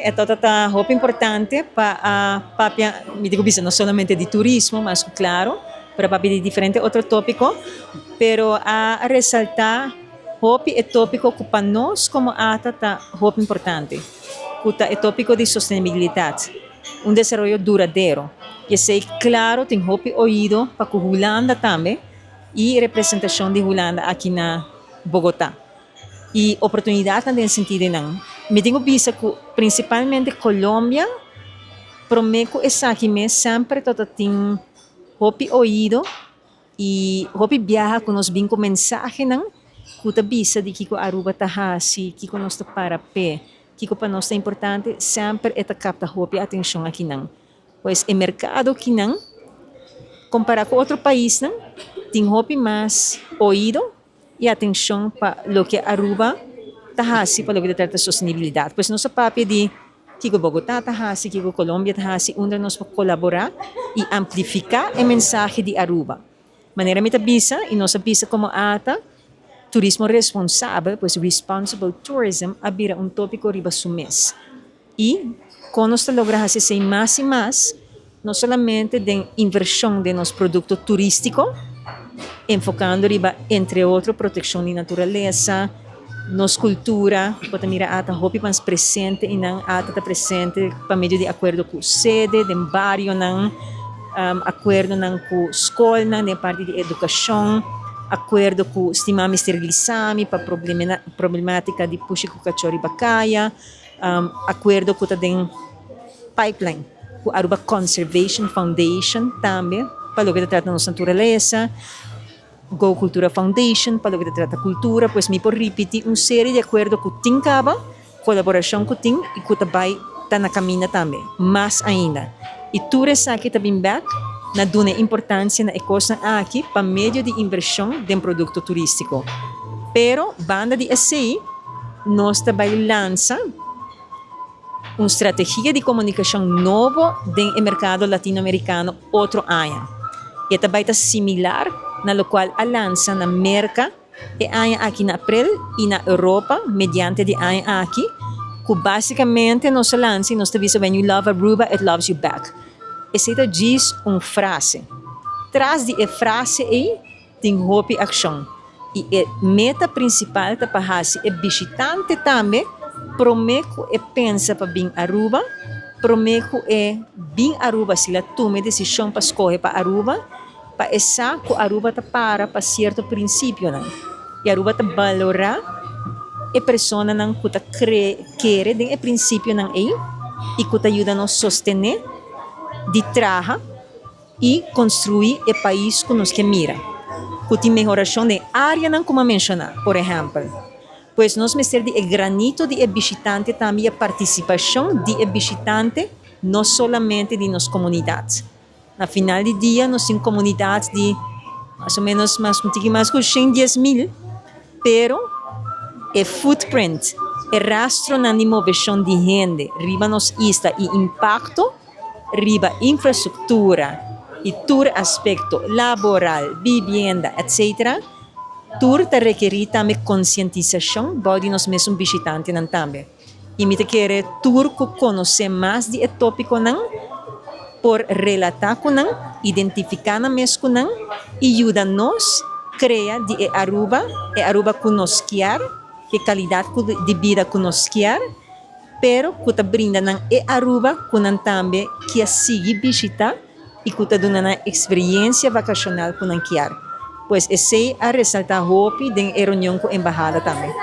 é toda roupa importante para a papia, me digo não somente de turismo, mas claro, para papia de diferente outro tópico, pero a ressaltar roupa é tópico que para nós como ata tá roupa importante, que é tópico de sustentabilidade, desenvolvimento duradouro. E sei claro tem roupa ouído para que Holanda também e representação de Holanda aqui na Bogotá. E oportunidade nesse sentido não. Me digo bisa que principalmente Colômbia, prometo essa aqui me sempre toda tem roupa ouído e roupa viaja com nós bem com mensagem não. Kuta bisa de que Aruba tá hasi, que nós tá para pé, que para nós é importante sempre é captar roupa atenção aqui não. Pois o mercado aqui não, comparado com outro país não, tem roupa mais ouído e atenção para o que Aruba tá hasi para o que trata sustentabilidade. Pois nosso papel de que Bogotá tá hasi, que Colômbia tá hasi, onde nós podemos colaborar e amplificar a mensagem de Aruba. Maneira me bisa e nossa bisa como ata turismo responsável, pois responsible tourism abira tópico riba sumes. E com nós logramos ser mais e mais, não somente de inversão de nosso produto turístico, enfocando riba, entre outros, proteção de natureza, nossa cultura, pode mirar ata roupa mais presente e não ata presente para meio de acordo com sede, de barrio, não acordo não com escola, de parte de educação, acordo com estimar esterilizame para problemática de puxa com cachorro e bacaia, acordo com também pipeline, com a Aruba Conservation Foundation também, para o que trata nossa natureza, Go Cultura Foundation, para o que trata cultura, pois me por repetir série de acordo com Tincaba, colaboração com Tim e com também está na caminha também, mais ainda. E tudo isso aqui também back, na duna importância na coisa aqui para meio de inversão de produto turístico. Pero banda de assim, nós também lança uma estratégia de comunicação nova no mercado latino-americano outro ano. E também está similar na qual a lança na América e ano aqui na abril e na Europa mediante de ano aqui, que basicamente nós lança e nós também when you love Aruba, it loves you back. Essa diz uma frase. Traz de frase aí tem roupa e ação. E a meta principal da Pahasi é visitante também, prometo e pensa para vir Aruba, prometo e vir Aruba se ela tome decisão para escolher para Aruba, para essa que Aruba está para certo princípio não. E Aruba está valorar a pessoa não que está querer de princípio não aí e que está ajuda a sostener de trabalhar e construir o país que nós queremos. Que tem melhoração de área, não como mencionar, por exemplo. Pois nós precisamos de granito de visitante também a participação de visitante, não somente de nossas comunidades. Na final do dia, nós temos comunidades de mais ou menos mais de 110,000, pero o footprint, o rastro na movição de gente, riba nos ista e impacto riba infraestrutura e todo aspecto laboral, vivienda, etc. Tudo te requer também conscientização de nós mesmos visitantes também. E me quer tudo conhecer mais de tópico não, por relatar com não, identificar na mesmo com não, e ajuda nos criar de Aruba, e Aruba que nós quer, que qualidade de vida que nós quer, pero que te brinda não é Aruba que não também que sigue visitar e que te dá uma experiência vacacional que não quer. Pois esse é a ressaltar roupa de reunião com a embajada também.